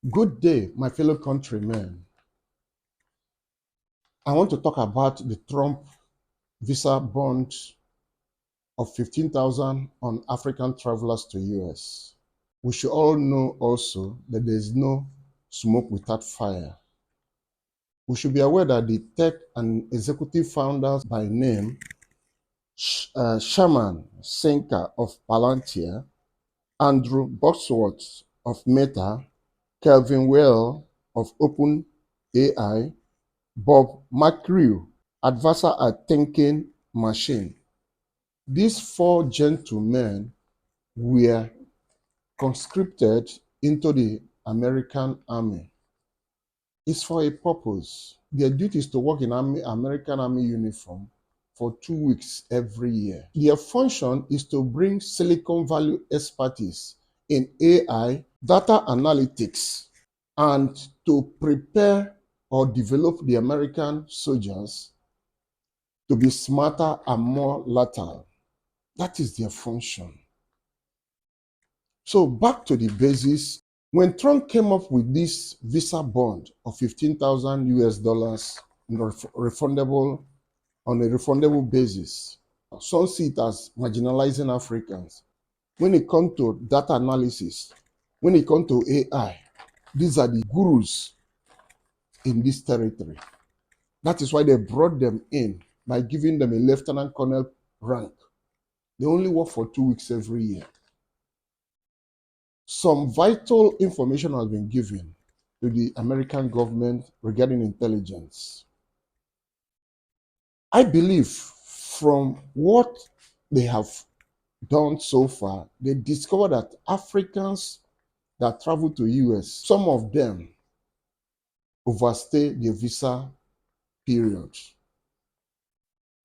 Good day, my fellow countrymen. I want to talk about the Trump visa bond of 15,000 on African travelers to US. We should all know also that there is no smoke without fire. We should be aware that the tech and executive founders by name Sherman Senka of Palantir, Andrew Boxworth of Meta, Kelvin Well of OpenAI, Bob McCrew, advisor at Thinking Machine. These four gentlemen were conscripted into the American Army. It's for a purpose. Their duty is to work in American Army uniform for 2 weeks every year. Their function is to bring Silicon Valley expertise in AI, data analytics, and to prepare or develop the American soldiers to be smarter and more lateral. That is their function. So back to the basis. When Trump came up with this visa bond of 15,000 US dollars refundable on a refundable basis, some see it as marginalizing Africans. When it comes to data analysis, when it comes to AI, these are the gurus in this territory. That is why they brought them in by giving them a lieutenant colonel rank. They only work for 2 weeks every year. Some vital information has been given to the American government regarding intelligence. I believe from what they have done so far, they discovered that Africans that travel to US, some of them overstay the visa period.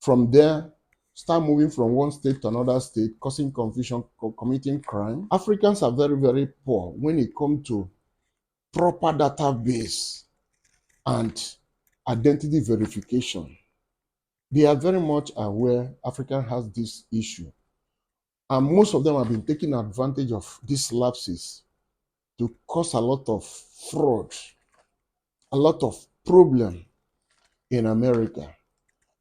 From there, start moving from one state to another state, causing confusion, committing crime. Africans are very, very poor when it comes to proper database and identity verification. They are very much aware Africa has this issue. And most of them have been taking advantage of these lapses to cause a lot of fraud, a lot of problem in America.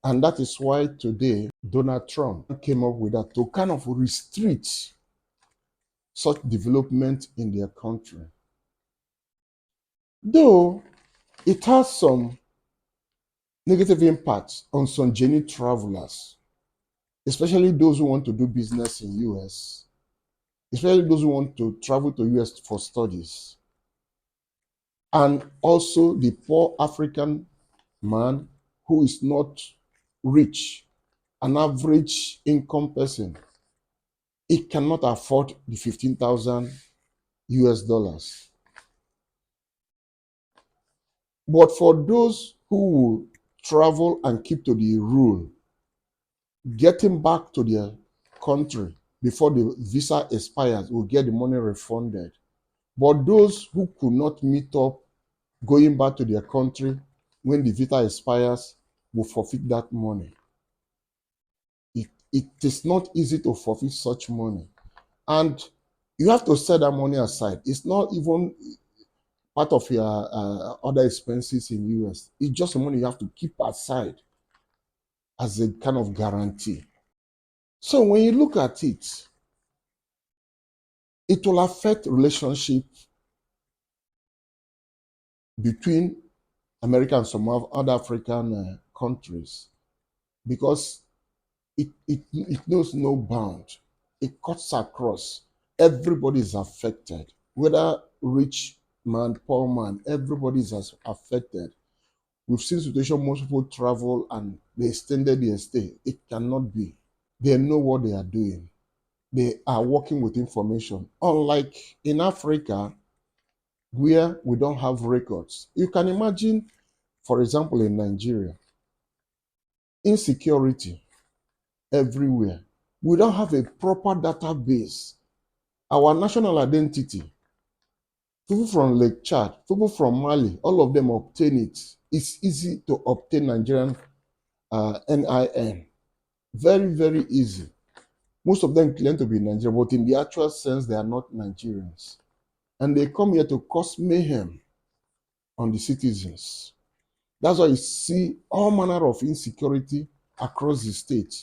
And that is why today Donald Trump came up with that to kind of restrict such development in their country. Though it has some negative impacts on some genuine travelers, especially those who want to do business in US, especially those who want to travel to US for studies, and also the poor African man who is not rich, an average income person. It cannot afford the 15,000 US dollars. But for those who will travel and keep to the rule, getting back to their country before the visa expires will get the money refunded. But those who could not meet up going back to their country when the visa expires will forfeit that money. It is not easy to forfeit such money. And you have to set that money aside. It's not even part of your other expenses in US. It's just the money you have to keep aside as a kind of guarantee. So when you look at it, it will affect relationship between America and some other African countries because it knows no bound. It cuts across. Everybody is affected, whether rich man, poor man, everybody is affected. We've seen situation most people travel and they extended their stay. It cannot be. They know what they are doing. They are working with information. Unlike in Africa, where we don't have records. You can imagine, for example, in Nigeria, insecurity everywhere. We don't have a proper database. Our national identity, people from Lake Chad, people from Mali, all of them obtain it. It's easy to obtain Nigerian NIN. Very, very easy. Most of them claim to be Nigerian, but in the actual sense, they are not Nigerians. and they come here to cause mayhem on the citizens. That's why you see all manner of insecurity across the state,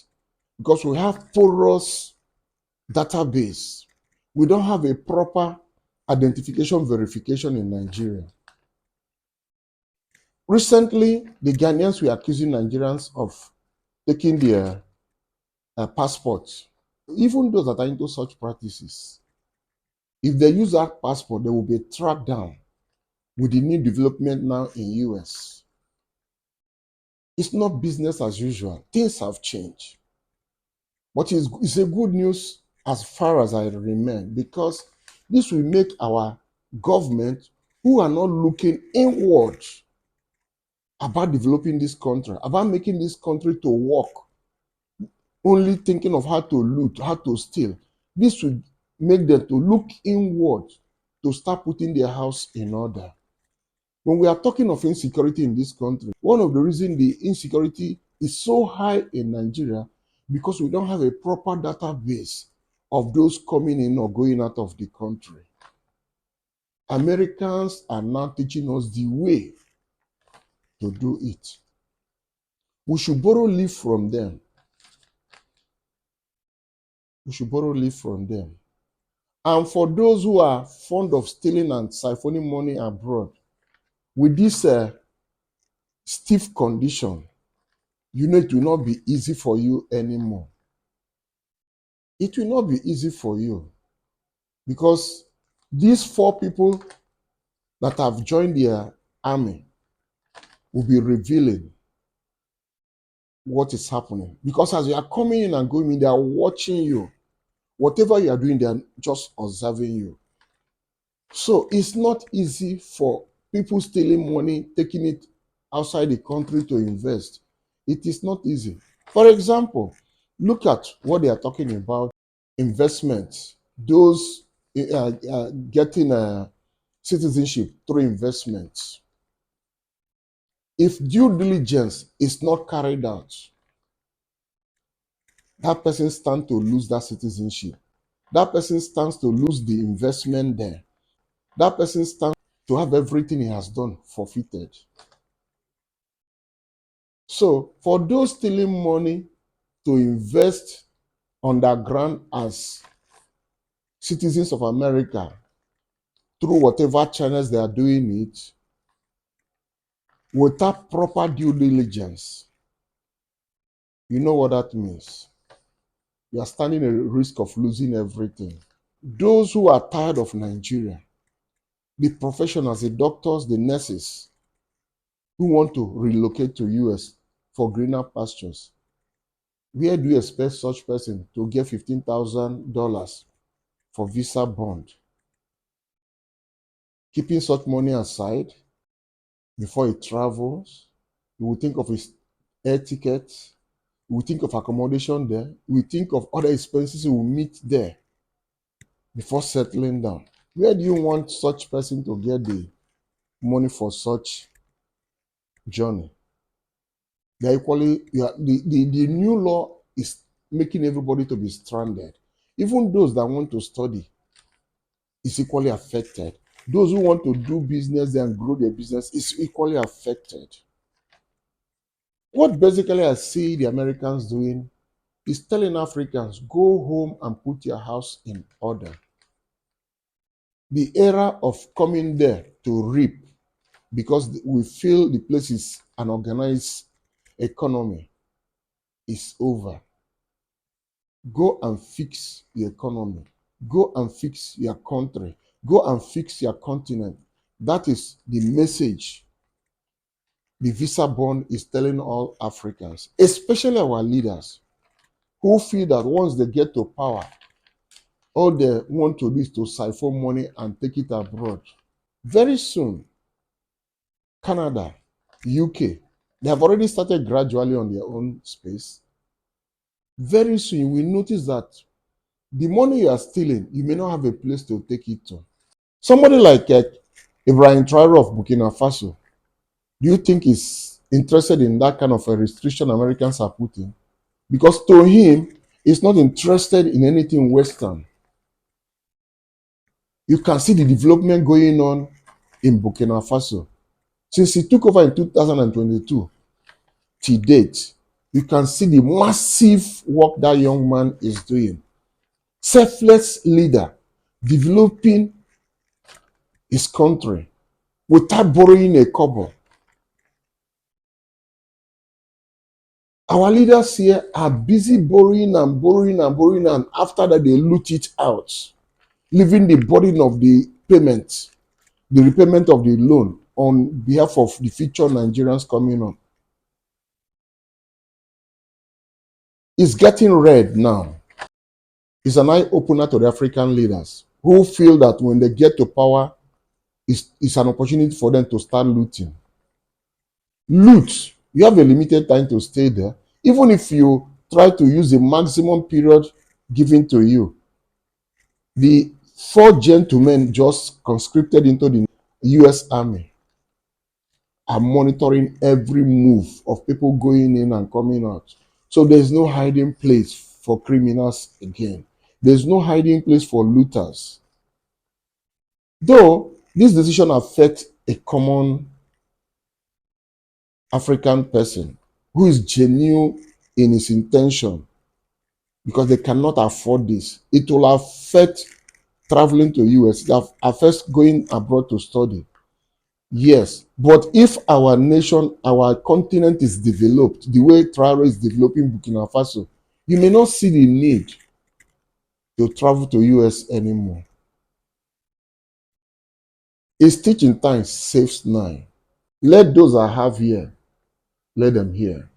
because we have porous database. We don't have a proper identification verification in Nigeria. Recently, the Ghanaians were accusing Nigerians of taking their passports. Even those that are into such practices, if they use that passport, they will be tracked down with the new development now in US. It's not business as usual. Things have changed. But it's a good news as far as I remain, because this will make our government, who are not looking inward about developing this country, about making this country to work, only thinking of how to loot, how to steal. This will make them to look inward to start putting their house in order. When we are talking of insecurity in this country, one of the reasons the insecurity is so high in Nigeria, because we don't have a proper database of those coming in or going out of the country. Americans are now teaching us the way to do it. We should borrow leaf from them. We should borrow leaf from them. And for those who are fond of stealing and siphoning money abroad, with this stiff condition, you know it will not be easy for you anymore. It will not be easy for you, because these 4 people that have joined their army will be revealing what is happening. Because as you are coming in and going in, they are watching you. Whatever you are doing, they are just observing you. So it's not easy for people stealing money, taking it outside the country to invest. It is not easy. For example, look at what they are talking about, investments. Those getting citizenship through investments. If due diligence is not carried out, that person stands to lose that citizenship. That person stands to lose the investment there. That person stands to have everything he has done forfeited. So, for those stealing money to invest underground as citizens of America through whatever channels they are doing it, without proper due diligence, you know what that means. You are standing a risk of losing everything. Those who are tired of Nigeria, the professionals, the doctors, the nurses, who want to relocate to US for greener pastures, where do you expect such person to get $15,000 for visa bond? Keeping such money aside before he travels, he will think of his air ticket, he will think of accommodation there, he will think of other expenses he will meet there before settling down. Where do you want such person to get the money for such journey? They're equally, the new law is making everybody to be stranded. Even those that want to study is equally affected. Those who want to do business and grow their business is equally affected. What basically I see the Americans doing is telling Africans, go home and put your house in order. The era of coming there to reap, because we feel the place is an organized economy, is over. Go and fix the economy. Go and fix your country. Go and fix your continent. That is the message the visa bond is telling all Africans, especially our leaders, who feel that once they get to power, all they want to do is to siphon money and take it abroad. Very soon, Canada, UK, they have already started gradually on their own space. Very soon, you will notice that the money you are stealing, you may not have a place to take it to. Somebody like Ibrahim Traore of Burkina Faso, do you think is interested in that kind of a restriction Americans are putting? Because to him, he's not interested in anything Western. You can see the development going on in Burkina Faso. Since he took over in 2022 to date, you can see the massive work that young man is doing. Selfless leader, developing his country without borrowing a kobo. Our leaders here are busy borrowing and borrowing and borrowing, and after that they loot it out, leaving the burden of the payment, the repayment of the loan on behalf of the future Nigerians coming on. It's getting red now. It's an eye-opener to the African leaders who feel that when they get to power, it's an opportunity for them to start looting. Loot. You have a limited time to stay there. Even if you try to use the maximum period given to you, the four gentlemen just conscripted into the US Army are monitoring every move of people going in and coming out. So there's no hiding place for criminals again. There's no hiding place for looters. Though this decision affects a common African person who is genuine in his intention because they cannot afford this. It will affect traveling to US. It affects going abroad to study. Yes, but if our nation, our continent is developed the way Traore is developing Burkina Faso, you may not see the need to travel to US anymore. A stitch in time saves nine. Let those I have here, let them hear.